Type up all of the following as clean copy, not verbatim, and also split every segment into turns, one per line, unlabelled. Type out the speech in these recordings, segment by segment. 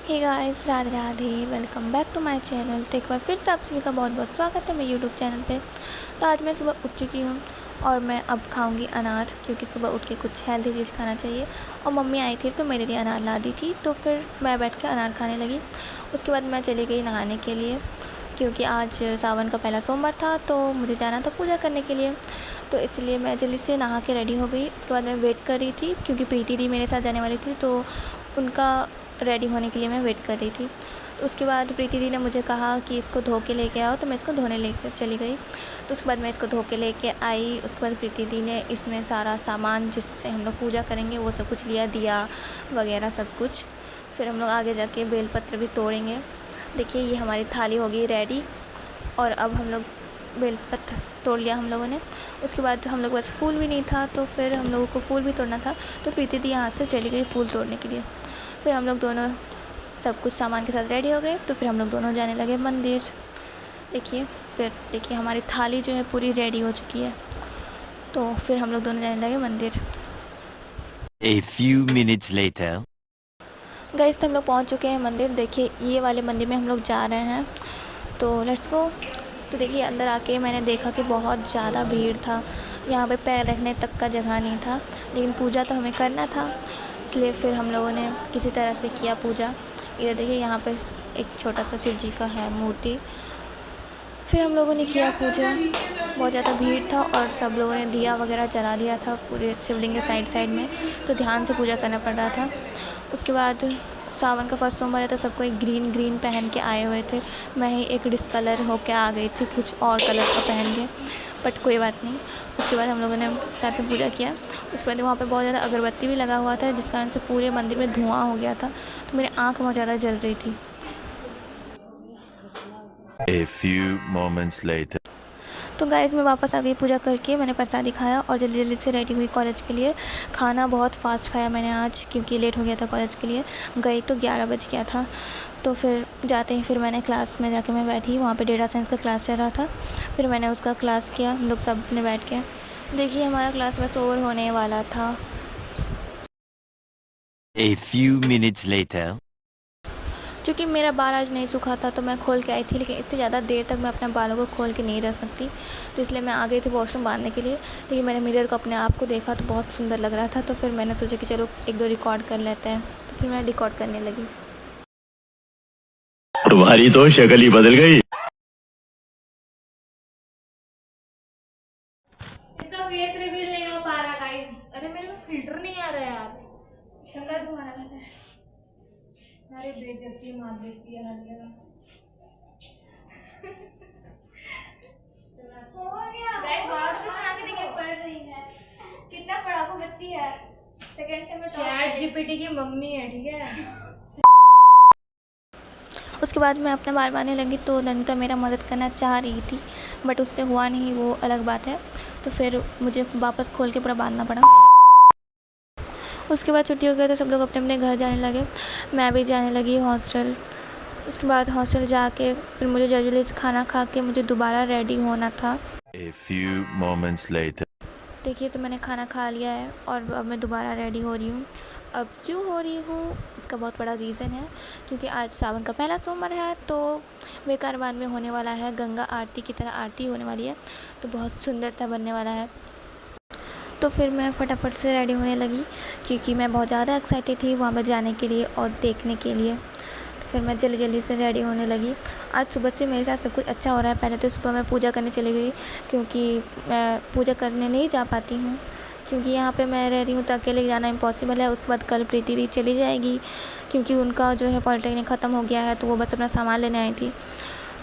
Hey guys, Radhe Radhe. Welcome back to my channel. तो एक बार फिर से आप सभी का बहुत बहुत स्वागत है मेरे यूट्यूब चैनल पे। तो आज मैं सुबह उठ चुकी हूँ और मैं अब खाऊंगी अनार, क्योंकि सुबह उठ के कुछ हेल्दी चीज़ खाना चाहिए। और मम्मी आई थी तो मेरे लिए अनार ला दी थी, तो फिर मैं बैठ के अनार खाने लगी। उसके बाद मैं चली गई नहाने के लिए, क्योंकि आज सावन का पहला सोमवार था तो मुझे जाना था पूजा करने के लिए। तो इसलिए मैं जल्दी से नहा के रेडी हो गई। उसके बाद मैं वेट कर रही थी, क्योंकि प्रीति दी मेरे साथ जाने वाली थी, तो उनका रेडी होने के लिए मैं वेट कर रही थी। तो उसके बाद प्रीति दी ने मुझे कहा कि इसको धो के लेके आओ, तो मैं इसको धोने लेकर चली गई। तो उसके बाद मैं इसको धो के लेके आई। उसके बाद प्रीति दी ने इसमें सारा सामान जिससे हम लोग पूजा करेंगे वो सब कुछ लिया, दिया वगैरह सब कुछ। फिर हम लोग आगे जाके बेलपत्र भी तोड़ेंगे। देखिए, ये हमारी थाली हो गई रेडी। और अब हम लोग बेलपत्र तोड़ लिया हम लोगों ने। उसके बाद हम लोग बस फूल भी नहीं था, तो फिर हम लोगों को फूल भी तोड़ना था। तो प्रीति दी यहाँ से चली गई फूल तोड़ने के लिए। फिर हम लोग दोनों सब कुछ सामान के साथ रेडी हो गए। तो फिर हम लोग दोनों जाने लगे मंदिर। देखिए हमारी थाली जो है पूरी रेडी हो चुकी है। तो फिर हम लोग दोनों जाने लगे मंदिर।
A few minutes later.
Guys, तो हम लोग पहुँच चुके हैं मंदिर। देखिए, ये वाले मंदिर में हम लोग जा रहे हैं, तो लेट्स गो। तो देखिए, अंदर आके मैंने देखा कि बहुत ज़्यादा भीड़ था। यहाँ पे पैर रखने तक का जगह नहीं था, लेकिन पूजा तो हमें करना था, इसलिए फिर हम लोगों ने किसी तरह से किया पूजा। इधर देखिए, यहाँ पे एक छोटा सा शिव जी का है मूर्ति। फिर हम लोगों ने किया पूजा। बहुत ज़्यादा भीड़ था और सब लोगों ने दिया वगैरह जला दिया था पूरे शिवलिंग के साइड साइड में, तो ध्यान से पूजा करना पड़ रहा था। उसके बाद सावन का फर्स्ट सोमवार है, तो सबको एक ग्रीन पहन के आए हुए थे। मैं ही एक डिसकलर होके आ गई थी, कुछ और कलर का पहन के, बट कोई बात नहीं। उसके बाद हम लोगों ने साथ में पूजा किया। उसके बाद वहाँ पे बहुत ज़्यादा अगरबत्ती भी लगा हुआ था, जिस कारण से पूरे मंदिर में धुआं हो गया था, तो मेरी आँख बहुत ज़्यादा जल रही थी।
A few moments later.
तो गाइस, मैं वापस आ गई पूजा करके। मैंने प्रसादी खाया और जल्दी जल्दी से रेडी हुई कॉलेज के लिए। खाना बहुत फास्ट खाया मैंने आज, क्योंकि लेट हो गया था कॉलेज के लिए। गई तो 11 बज गया था। तो फिर जाते ही फिर मैंने क्लास में जाके मैं बैठी। वहाँ पे डेटा साइंस का क्लास चल रहा था। फिर मैंने उसका क्लास किया, हम लोग सब ने बैठ के। देखिए, हमारा क्लास बस ओवर होने वाला था।
A few minutes later.
क्योंकि मेरा बाल आज नहीं सूखा था तो मैं खोल के आई थी, लेकिन इससे ज़्यादा देर तक मैं अपने बालों को खोल के नहीं रह सकती, तो इसलिए मैं आ गई थी वॉशरूम बांधने के लिए। लेकिन मैंने मिरर को अपने आप को देखा तो बहुत सुंदर लग रहा था, तो फिर मैंने सोचा कि चलो एक दो रिकॉर्ड कर लेते हैं। तो फिर मैं रिकॉर्ड करने लगी।
तुम्हारी तो शक्ल ही बदल गई।
इसका फेस रिवील नहीं हो पा रहा गाइस। अरे मेरे को फिल्टर नहीं आ रहा है यार। शक्ल तुम्हारा कैसे? अरे बेइज्जती मार देती है हर जगह। हो गया गाइस, वॉशरूम में आके देखिए पढ़ रही है। कितना पढ़ाकू बच्ची है। सेकंड से में चैट जीपीटी की मम्मी है, ठीक है।
उसके बाद मैं अपने बाल बांधने लगी, तो नंदिता मेरा मदद करना चाह रही थी, बट उससे हुआ नहीं, वो अलग बात है। तो फिर मुझे वापस खोल के पूरा बांधना पड़ा। उसके बाद छुट्टी हो गया तो सब लोग अपने अपने घर जाने लगे। मैं भी जाने लगी हॉस्टल। उसके बाद हॉस्टल जाके फिर मुझे जल्दी से खाना खा के मुझे दोबारा रेडी होना था।
A few moments later.
देखिए, तो मैंने खाना खा लिया है और अब मैं दोबारा रेडी हो रही हूँ। अब क्यों हो रही हूँ, इसका बहुत बड़ा रीज़न है, क्योंकि आज सावन का पहला सोमवार है। तो बेकारबान में होने वाला है गंगा आरती की तरह आरती होने वाली है, तो बहुत सुंदर सा बनने वाला है। तो फिर मैं फटाफट से रेडी होने लगी, क्योंकि मैं बहुत ज़्यादा एक्साइटेड थी वहाँ पर जाने के लिए और देखने के लिए। तो फिर मैं जल्दी जल्दी से रेडी होने लगी। आज सुबह से मेरे साथ सब कुछ अच्छा हो रहा है। पहले तो सुबह मैं पूजा करने चली गई, क्योंकि मैं पूजा करने नहीं जा पाती हूँ, क्योंकि यहाँ पे मैं रह रही हूँ तो अकेले जाना इम्पॉसिबल है। उसके बाद कल प्रीति दी चली जाएगी, क्योंकि उनका जो है पॉलिटेक्निक ख़त्म हो गया है, तो वो बस अपना सामान लेने आई थी,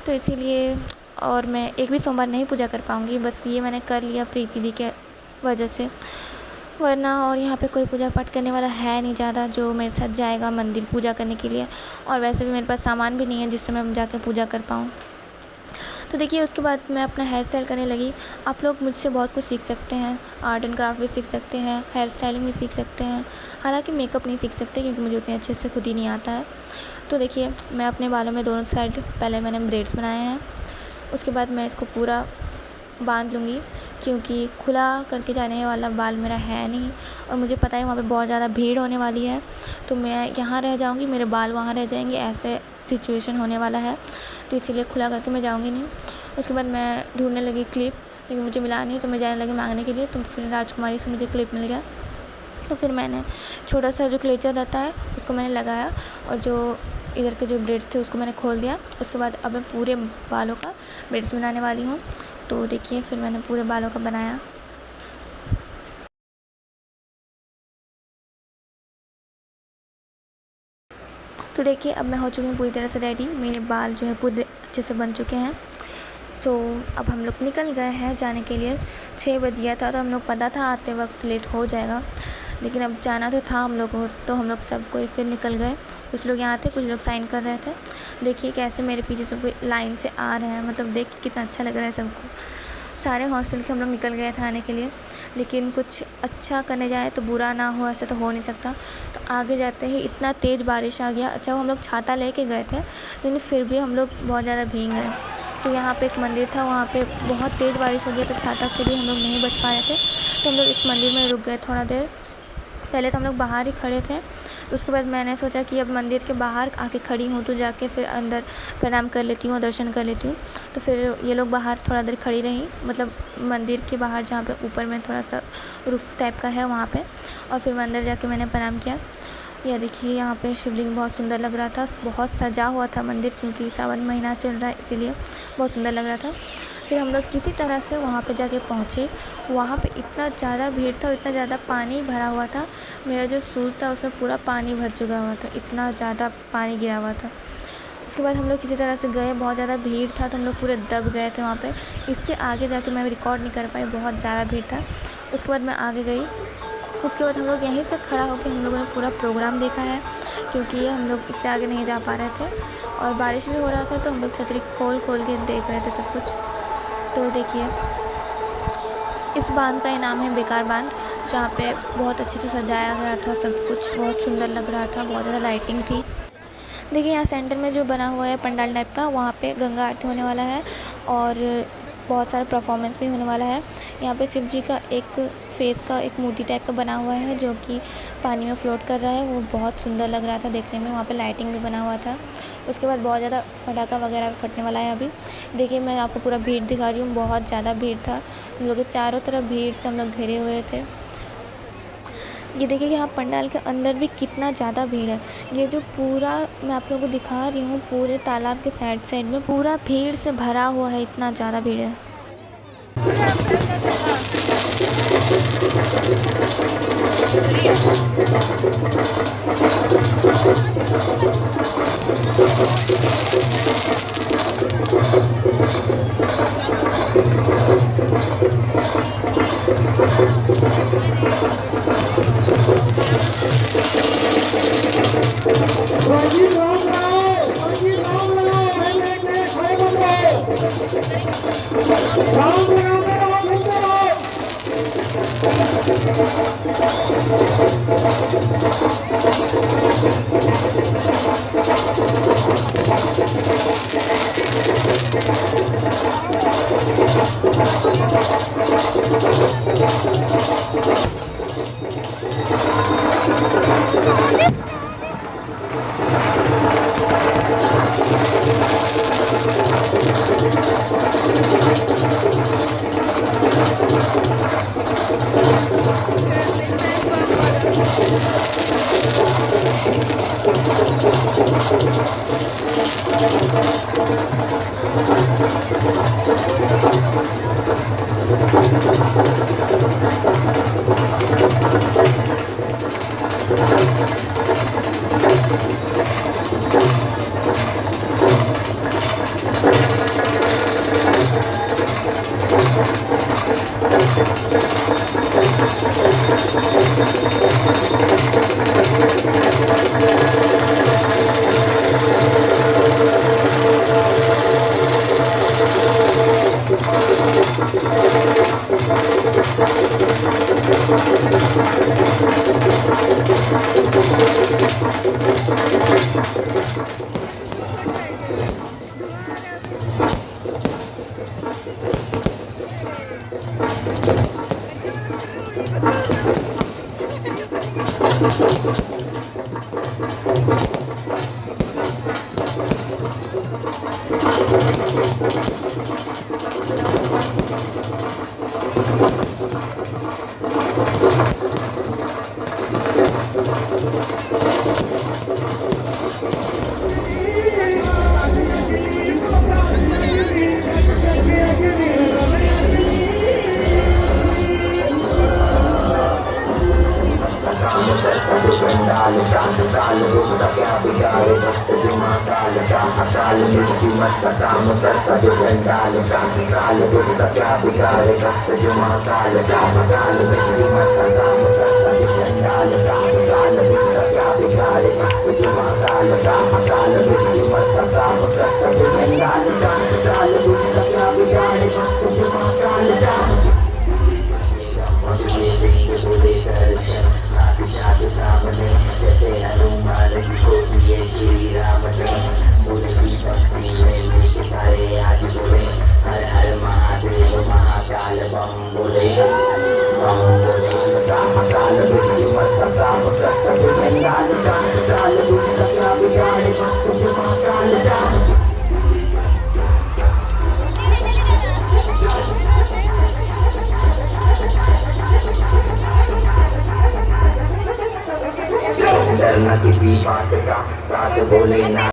तो इसीलिए। और मैं एक भी सोमवार नहीं पूजा कर पाऊँगी, बस ये मैंने कर लिया प्रीति दी के वजह से, वरना और यहाँ पे कोई पूजा पाठ करने वाला है नहीं ज़्यादा जो मेरे साथ जाएगा मंदिर पूजा करने के लिए। और वैसे भी मेरे पास सामान भी नहीं है जिससे मैं जाकर पूजा कर पाऊँ। तो देखिए, उसके बाद मैं अपना हेयर स्टाइल करने लगी। आप लोग मुझसे बहुत कुछ सीख सकते हैं, आर्ट एंड क्राफ्ट भी सीख सकते हैं, हेयर स्टाइलिंग भी सीख सकते हैं। हालांकि मेकअप नहीं सीख सकते, क्योंकि मुझे उतने अच्छे से खुद ही नहीं आता है। तो देखिए, मैं अपने बालों में दोनों साइड पहले मैंने ब्रेड्स बनाए हैं। उसके बाद मैं इसको पूरा बांध लूँगी, क्योंकि खुला करके जाने वाला बाल मेरा है नहीं, और मुझे पता है वहाँ पे बहुत ज़्यादा भीड़ होने वाली है, तो मैं यहाँ रह जाऊँगी, मेरे बाल वहाँ रह जाएंगे, ऐसे सिचुएशन होने वाला है, तो इसीलिए खुला करके मैं जाऊँगी नहीं। उसके बाद मैं ढूंढने लगी क्लिप, लेकिन मुझे मिला नहीं, तो मैं जाने लगी मांगने के लिए, तो फिर राजकुमारी से मुझे क्लिप मिल गया। तो फिर मैंने छोटा सा जो क्लेचर रहता है उसको मैंने लगाया, और जो इधर के जो ब्रेड्स थे उसको मैंने खोल दिया। उसके बाद अब मैं पूरे बालों का ब्रेड्स बनाने वाली हूँ। तो देखिए फिर मैंने पूरे बालों का बनाया। तो देखिए अब मैं हो चुकी हूँ पूरी तरह से रेडी, मेरे बाल जो है पूरे अच्छे से बन चुके हैं। सो अब हम लोग निकल गए हैं जाने के लिए। 6 बज गया था, तो हम लोग पता था आते वक्त लेट हो जाएगा, लेकिन अब जाना तो था हम लोग को, तो हम लोग सब कोई फिर निकल गए। कुछ लोग यहाँ थे, कुछ लोग साइन कर रहे थे। देखिए कैसे मेरे पीछे सब कोई लाइन से आ रहे हैं, मतलब देख के कितना अच्छा लग रहा है सबको। सारे हॉस्टल के हम लोग निकल गए थे आने के लिए, लेकिन कुछ अच्छा करने जाए तो बुरा ना हो, ऐसा तो हो नहीं सकता। तो आगे जाते ही इतना तेज़ बारिश आ गया। अच्छा हम लोग छाता लेके गए थे, लेकिन फिर भी हम लोग बहुत ज़्यादा भीग गए। तो यहाँ पे एक मंदिर था, वहाँ पे बहुत तेज़ बारिश हो गया, तो छाता से भी हम लोग नहीं बच पा रहे थे। तो हम लोग इस मंदिर में रुक गए थोड़ा देर। पहले तो हम लोग बाहर ही खड़े थे, उसके बाद मैंने सोचा कि अब मंदिर के बाहर आके खड़ी हूँ तो जाके फिर अंदर प्रणाम कर लेती हूँ, दर्शन कर लेती हूँ। तो फिर ये लोग बाहर थोड़ा देर खड़ी रही, मतलब मंदिर के बाहर जहाँ पे ऊपर में थोड़ा सा रूफ टाइप का है वहाँ पे। और फिर मैं अंदर जाके मैंने प्रणाम किया। यह देखिए यहाँ पे शिवलिंग बहुत सुंदर लग रहा था, बहुत सजा हुआ था मंदिर, क्योंकि सावन महीना चल रहा है इसीलिए बहुत सुंदर लग रहा था। फिर हम लोग किसी तरह से वहाँ पे जाके पहुँचे। वहाँ पे इतना ज़्यादा भीड़ था, इतना ज़्यादा पानी भरा हुआ था, मेरा जो शूज़ था उसमें पूरा पानी भर चुका हुआ था, इतना ज़्यादा पानी गिरा हुआ था। उसके बाद हम लोग किसी तरह से गए, बहुत ज़्यादा भीड़ था तो हम लोग पूरे दब गए थे वहाँ पे। इससे आगे जाके मैं रिकॉर्ड नहीं कर पाई, बहुत ज़्यादा भीड़ था। उसके बाद मैं आगे गई। उसके बाद हम लोग यहीं से खड़ा होकर हम लोगों ने पूरा प्रोग्राम देखा है, क्योंकि हम लोग इससे आगे नहीं जा पा रहे थे और बारिश भी हो रहा था, तो हम लोग छतरी खोल के देख रहे थे सब कुछ। तो देखिए इस बांध का नाम है बेकार बांध, जहाँ पे बहुत अच्छे से सजाया गया था, सब कुछ बहुत सुंदर लग रहा था, बहुत ज़्यादा लाइटिंग थी। देखिए यहाँ सेंटर में जो बना हुआ है पंडाल टाइप का, वहाँ पे गंगा आरती होने वाला है और बहुत सारा परफॉर्मेंस भी होने वाला है। यहाँ पे शिव जी का एक फेस का एक मूर्ति टाइप का बना हुआ है, जो कि पानी में फ्लोट कर रहा है, वो बहुत सुंदर लग रहा था देखने में। वहाँ पे लाइटिंग भी बना हुआ था। उसके बाद बहुत ज़्यादा पटाखा वगैरह भी फटने वाला है अभी। देखिए मैं आपको पूरा भीड़ दिखा रही हूँ, बहुत ज़्यादा भीड़ था, हम लोग के चारों तरफ भीड़ से हम लोग घिरे हुए थे। ये देखिए कि यहाँ पंडाल के अंदर भी कितना ज़्यादा भीड़ है। ये जो पूरा मैं आप लोगों को दिखा रही हूँ, पूरे तालाब के साइड में पूरा भीड़ से भरा हुआ है, इतना ज़्यादा भीड़ है।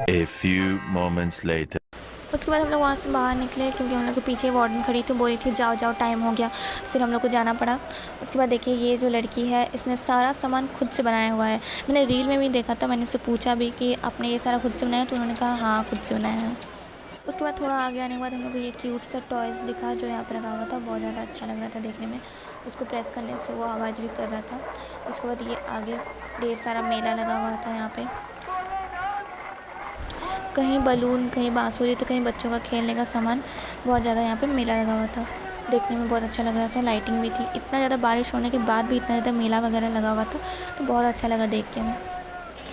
A few moments later.
उसके बाद हम लोग वहाँ से बाहर निकले क्योंकि हम लोग के पीछे वार्डन खड़ी थी, बोल रही थी जाओ जाओ टाइम हो गया। फिर हम लोग को जाना पड़ा। उसके बाद देखिए ये जो लड़की है इसने सारा सामान खुद से बनाया हुआ है। मैंने रील में भी देखा था, मैंने इससे पूछा भी कि आपने ये सारा खुद से बनाया, तो उन्होंने कहा हाँ खुद से बनाया है। उसके बाद थोड़ा आगे आने के बाद हम लोग को ये क्यूट सा टॉयज़ दिखा जो यहाँ पर रखा हुआ था, बहुत ज़्यादा अच्छा लग रहा था देखने में। उसको प्रेस करने से वो आवाज़ भी कर रहा था। उसके बाद ये आगे ढेर सारा मेला लगा हुआ था यहाँ पे, कहीं बलून, कहीं बांसुरी, तो कहीं बच्चों का खेलने का सामान, बहुत ज़्यादा यहाँ पे मेला लगा हुआ था। देखने में बहुत अच्छा लग रहा था, लाइटिंग भी थी। इतना ज़्यादा बारिश होने के बाद भी इतना ज़्यादा मेला वगैरह लगा हुआ था, तो बहुत अच्छा लगा देख के हमें।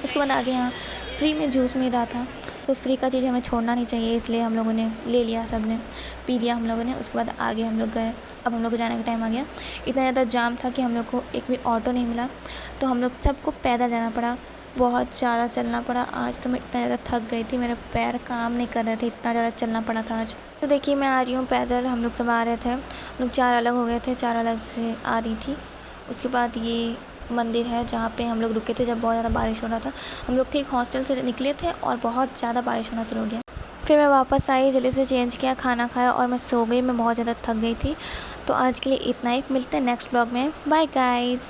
उसके बाद आगे यहाँ फ्री में जूस मिल रहा था, तो फ्री का चीज़ हमें छोड़ना नहीं चाहिए, इसलिए हम लोगों ने ले लिया, सब ने पी लिया हम लोगों ने। उसके बाद आगे हम लोग गए। अब हम लोग को जाने का टाइम आ गया। इतना ज़्यादा जाम था कि हम लोग को एक भी ऑटो नहीं मिला, तो हम लोग सबको पैदल जाना पड़ा, बहुत ज़्यादा चलना पड़ा। आज तो मैं इतना ज़्यादा थक गई थी, मेरे पैर काम नहीं कर रहे थे, इतना ज़्यादा चलना पड़ा था आज। तो देखिए मैं आ रही हूँ पैदल, हम लोग सब आ रहे थे, हम लोग 4 अलग हो गए थे, 4 अलग से आ रही थी। उसके बाद ये मंदिर है जहाँ पे हम लोग रुके थे जब बहुत ज़्यादा बारिश हो रहा था। हम लोग ठीक हॉस्टल से निकले थे और बहुत ज़्यादा बारिश होना शुरू हो गया। फिर मैं वापस आई, जल्दी से चेंज किया, खाना खाया और मैं सो गई। मैं बहुत ज़्यादा थक गई थी। तो आज के लिए इतना ही, मिलते हैं नेक्स्ट ब्लॉग में। Bye guys.